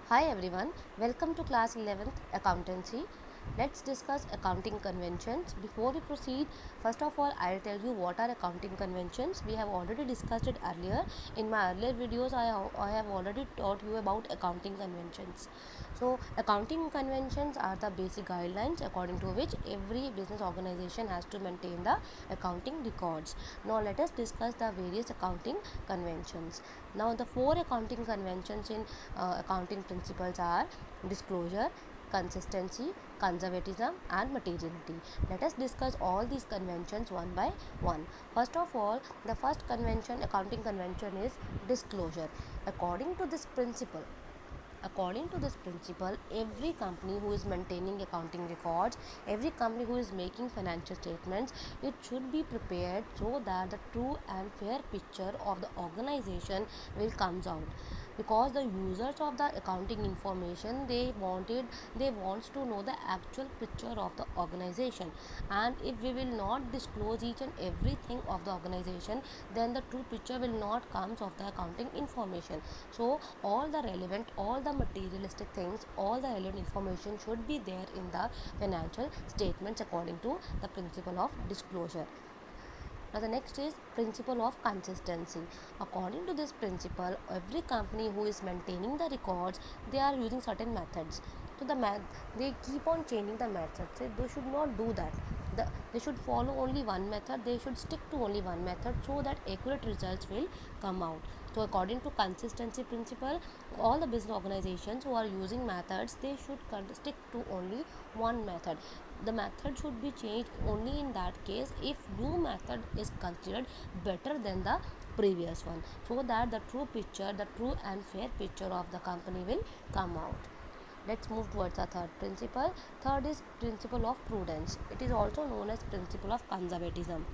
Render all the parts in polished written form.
Hi everyone, welcome to class 11th accountancy. Let's discuss accounting conventions. Before we proceed, first of all I'll tell you what are accounting conventions. We have already discussed it earlier. In my earlier videos I have already taught you about accounting conventions. So accounting conventions are the basic guidelines according to which every business organization has to maintain the accounting records. Now let us discuss the various accounting conventions. Now the four accounting conventions in accounting principles are disclosure, consistency, conservatism and materiality. Let us discuss all these conventions one by one. First of all, the first convention, accounting convention, is disclosure. According to this principle, According to this principle, every company who is maintaining accounting records, every company who is making financial statements, it should be prepared so that the true and fair picture of the organization will comes out. Because the users of the accounting information, they wants to know the actual picture of the organization, and if we will not disclose each and everything of the organization, then the true picture will not comes of the accounting information. So all the materialistic things, all the relevant information should be there in the financial statements according to the principle of disclosure. Now the next is principle of consistency. According to this principle, every company who is maintaining the records, they are using certain methods. So they keep on changing the methods. So they should not do that. They should follow only one method. They should stick to only one method so that accurate results will come out. So according to consistency principle, all the business organizations who are using methods, they should stick to only one method. The method should be changed only in that case if new method is considered better than the previous one, so that the true picture, the true and fair picture of the company will come out. Let's move towards the third principle. Third is principle of prudence. It is also known as principle of conservatism.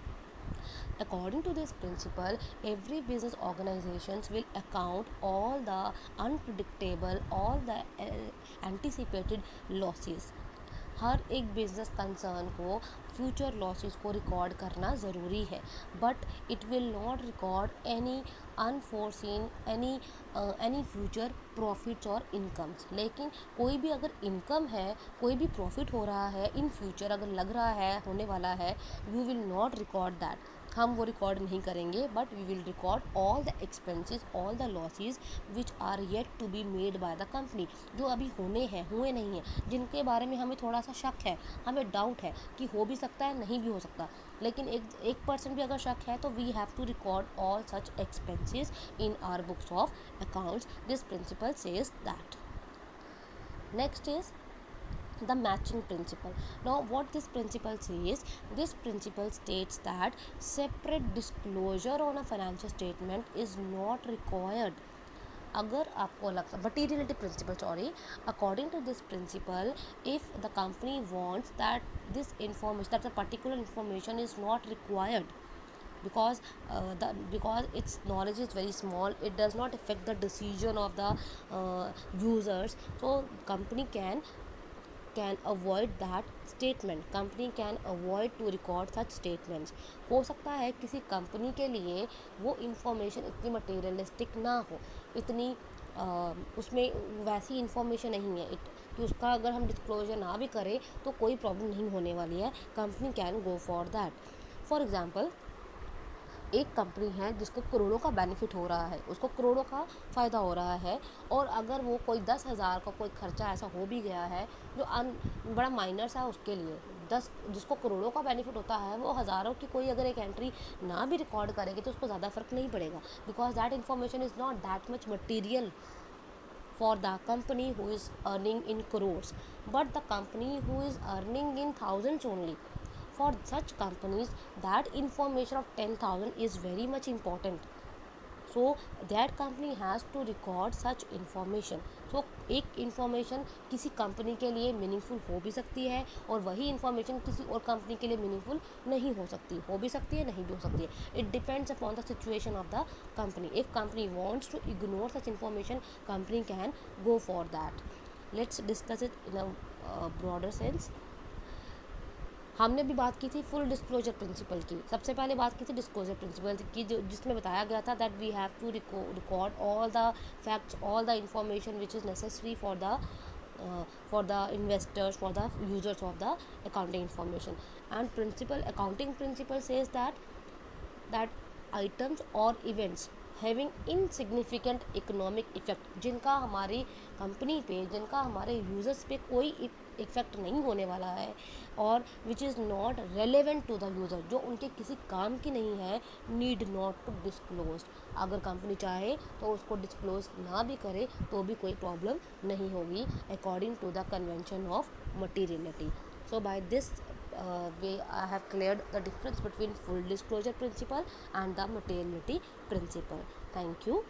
According to this principle, every business organizations will account all the unpredictable, all the anticipated losses. हर एक business concern को future losses को record करना ज़रूरी है, but it will not record any unforeseen any future profits और incomes. लेकिन कोई भी अगर इनकम है, कोई भी प्रॉफिट हो रहा है इन फ्यूचर, अगर लग रहा है होने वाला है, you will not record that. हम वो रिकॉर्ड नहीं करेंगे, but we will record all the expenses, all the losses which are yet to be made by the company, जो अभी होने हैं, हुए नहीं हैं, जिनके बारे में हमें थोड़ा सा शक है, हमें डाउट है कि हो भी सकता है, नहीं भी हो सकता, लेकिन एक परसेंट भी अगर शक है तो we have to record all such expenses in our books of accounts. This principle says that. Next is the matching principle. Now what this principle says, this principle states that separate disclosure on a financial statement is not required. अगर आपको लगता, materiality principle, sorry, according to this principle, if the company wants that this information, that a particular information is not required because because its knowledge is very small, it does not affect the decision of the users, so company can avoid that statement. Company can avoid to record such statements. हो सकता है किसी company के लिए वो information इतनी materialistic ना हो, इतनी उसमें वैसी इंफॉर्मेशन नहीं है कि उसका अगर हम डिस्क्लोजर ना भी करें तो कोई प्रॉब्लम नहीं होने वाली है. Company can go for that. For example, एक कंपनी है जिसको करोड़ों का बेनिफिट हो रहा है, उसको करोड़ों का फ़ायदा हो रहा है, और अगर वो कोई 10,000 का कोई खर्चा ऐसा हो भी गया है जो बड़ा माइनर सा है उसके लिए, 10 जिसको करोड़ों का बेनिफिट होता है वो हज़ारों की कोई अगर एक एंट्री ना भी रिकॉर्ड करेगी तो उसको ज़्यादा फ़र्क नहीं पड़ेगा, because that information is not that much material for the company who is earning in crores, but the company who is earning in thousands only, for such companies that information of 10,000 is very much important, so that company has to record such information. So एक information किसी company के लिए meaningful हो भी सकती है और वही information किसी और कंपनी के लिए मीनिंगफुल नहीं हो सकती, हो भी सकती है, नहीं भी हो सकती है. It depends upon the situation of the company. If company wants to ignore such information, company can go for that. Let's discuss it in a broader sense. हमने भी बात की थी फुल डिस्क्लोजर प्रिंसिपल की। सबसे पहले बात की थी डिस्क्लोजर प्रिंसिपल की, जो जिसमें बताया गया था that we have to record all the facts, all the information which is necessary for the investors, for the users of the accounting information. And accounting principle says that items or events having insignificant economic effect, जिनका हमारी company पे, जिनका हमारे users पे कोई effect नहीं होने वाला है, और which is not relevant to the user, जो उनके किसी काम की नहीं है, नीड नॉट टू डिस्क्लोज। अगर कंपनी चाहे तो उसको डिस्क्लोज ना भी करे तो भी कोई प्रॉब्लम नहीं होगी, according to the convention of materiality. So by this way I have cleared the difference between full disclosure principle and the materiality principle. Thank you.